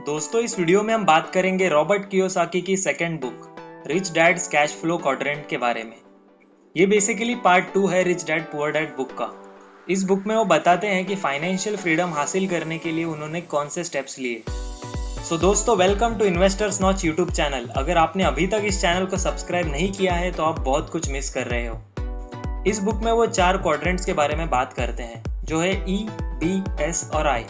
दोस्तों इस वीडियो में हम बात करेंगे रॉबर्ट कियोसाकी की second book rich dad's cash flow quadrant के बारे में। ये बेसिकली पार्ट 2 है rich dad poor dad book का। इस बुक में वो बताते हैं कि फाइनेंशियल फ्रीडम हासिल करने के लिए उन्होंने कौन से स्टेप्स लिए। सो दोस्तों welcome to Investors Notch YouTube channel. अगर आपने अभी तक इस चैनल को सब्सक्राइब नहीं किया है तो आप बहुत कुछ मिस कर रहे हो। इस बुक में वो 4 क्वाड्रेंट्स के बारे में बात करते हैं जो है ई, बी, एस और आई।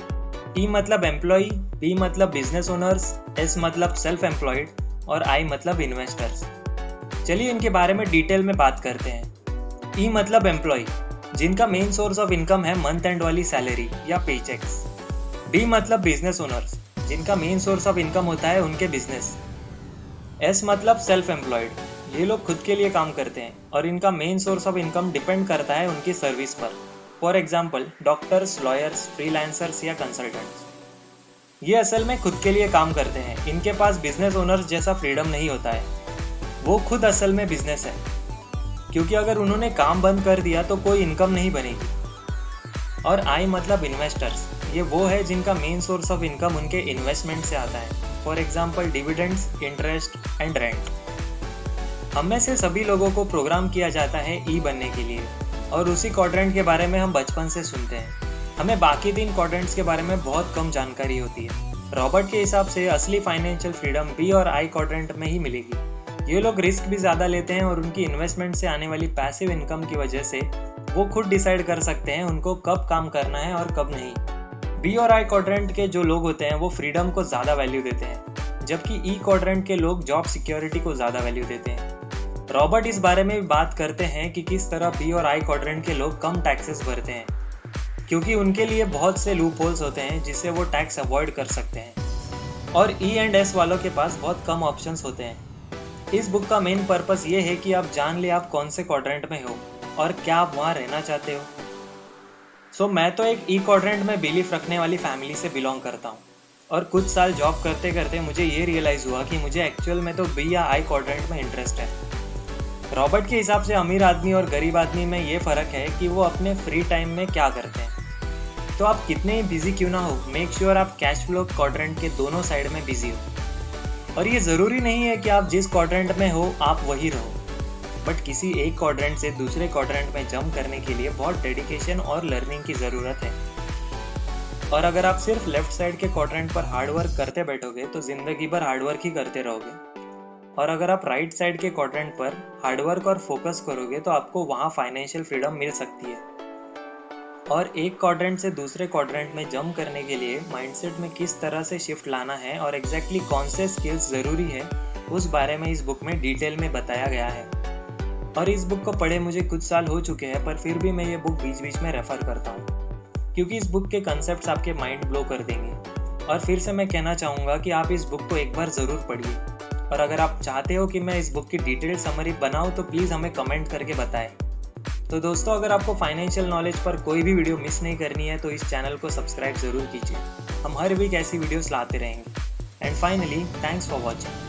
ई मतलब एम्प्लॉई, बी मतलब बिजनेस ओनर्स, एस मतलब सेल्फ एम्प्लॉयड और आई मतलब इन्वेस्टर्स। चलिए इनके बारे में डिटेल में बात करते हैं। ई मतलब एम्प्लॉय, जिनका मेन सोर्स ऑफ इनकम है मंथ एंड वाली सैलरी या पे चेक्स। बी मतलब बिजनेस ओनर्स, जिनका मेन सोर्स ऑफ इनकम होता है उनके बिजनेस। एस मतलब सेल्फ एम्प्लॉयड, ये लोग खुद के लिए काम करते हैं और इनका main source of income depend करता है उनकी सर्विस पर। For example doctors, lawyers, freelancers या कंसल्टेंट्स। ये असल में खुद के लिए काम करते हैं, इनके पास बिजनेस ओनर्स जैसा फ्रीडम नहीं होता है। वो खुद असल में बिजनेस है, क्योंकि अगर उन्होंने काम बंद कर दिया तो कोई इनकम नहीं बनेगी। और आई मतलब इन्वेस्टर्स, ये वो है जिनका मेन सोर्स ऑफ इनकम उनके इन्वेस्टमेंट से आता है। For example dividends, interest and rent. हम में से सभी लोगों को प्रोग्राम किया जाता है ई बनने के लिए, और उसी क्वाड्रेंट के बारे में हम बचपन से सुनते हैं। हमें बाकी 3 क्वाड्रेंट्स के बारे में बहुत कम जानकारी होती है। रॉबर्ट के हिसाब से असली फाइनेंशियल फ्रीडम बी और आई क्वाड्रेंट में ही मिलेगी। ये लोग रिस्क भी ज़्यादा लेते हैं और उनकी इन्वेस्टमेंट से आने वाली पैसिव इनकम की वजह से वो खुद डिसाइड कर सकते हैं उनको कब काम करना है और कब नहीं। बी और आई क्वाड्रेंट के जो लोग होते हैं वो फ्रीडम को ज़्यादा वैल्यू देते हैं, जबकि ई क्वाड्रेंट के लोग जॉब सिक्योरिटी को ज़्यादा वैल्यू देते हैं। रॉबर्ट इस बारे में भी बात करते हैं कि किस तरह बी और आई क्वाड्रेंट के लोग कम टैक्सेस भरते हैं, क्योंकि उनके लिए बहुत से लूप होल्स होते हैं जिससे वो टैक्स अवॉइड कर सकते हैं। और ई एंड एस वालों के पास बहुत कम ऑप्शंस होते हैं। इस बुक का मेन पर्पस ये है कि आप जान ले आप कौन से क्वाड्रेंट में हो और क्या आप वहाँ रहना चाहते हो। मैं तो एक ई क्वाड्रेंट में बिलीफ रखने वाली फैमिली से बिलोंग करता हूँ, और कुछ साल जॉब करते करते मुझे ये रियलाइज़ हुआ कि मुझे एक्चुअल में तो बी या आई क्वाड्रेंट में इंटरेस्ट है। रॉबर्ट के हिसाब से अमीर आदमी और गरीब आदमी में ये फ़र्क है कि वो अपने फ्री टाइम में क्या करते हैं। तो आप कितने ही बिजी क्यों ना हो, मेक श्योर आप कैश फ्लो क्वाड्रेंट के दोनों साइड में बिजी हो। और ये ज़रूरी नहीं है कि आप जिस क्वाड्रेंट में हो आप वही रहो, बट किसी एक क्वाड्रेंट से दूसरे क्वाड्रेंट में जंप करने के लिए बहुत डेडिकेशन और लर्निंग की ज़रूरत है। और अगर आप सिर्फ लेफ्ट साइड के क्वाड्रेंट पर हार्डवर्क करते बैठोगे तो ज़िंदगी भर हार्डवर्क ही करते रहोगे। और अगर आप राइट साइड के क्वाड्रेंट पर हार्डवर्क और फोकस करोगे तो आपको वहाँ फाइनेंशियल फ्रीडम मिल सकती है। और एक क्वाड्रेंट से दूसरे क्वाड्रेंट में जंप करने के लिए माइंडसेट में किस तरह से शिफ्ट लाना है और एग्जैक्टली कौन से स्किल्स ज़रूरी है, उस बारे में इस बुक में डिटेल में बताया गया है। और इस बुक को पढ़े मुझे कुछ साल हो चुके हैं, पर फिर भी मैं ये बुक बीच बीच में रेफ़र करता हूँ, क्योंकि इस बुक के कंसेप्ट्स आपके माइंड ब्लो कर देंगे। और फिर से मैं कहना चाहूँगा कि आप इस बुक को एक बार ज़रूर पढ़िए। और अगर आप चाहते हो कि मैं इस बुक की डिटेल समरी बनाऊं तो प्लीज़ हमें कमेंट करके बताएं। तो दोस्तों अगर आपको फाइनेंशियल नॉलेज पर कोई भी वीडियो मिस नहीं करनी है तो इस चैनल को सब्सक्राइब ज़रूर कीजिए। हम हर वीक ऐसी वीडियोस लाते रहेंगे। And finally thanks for watching.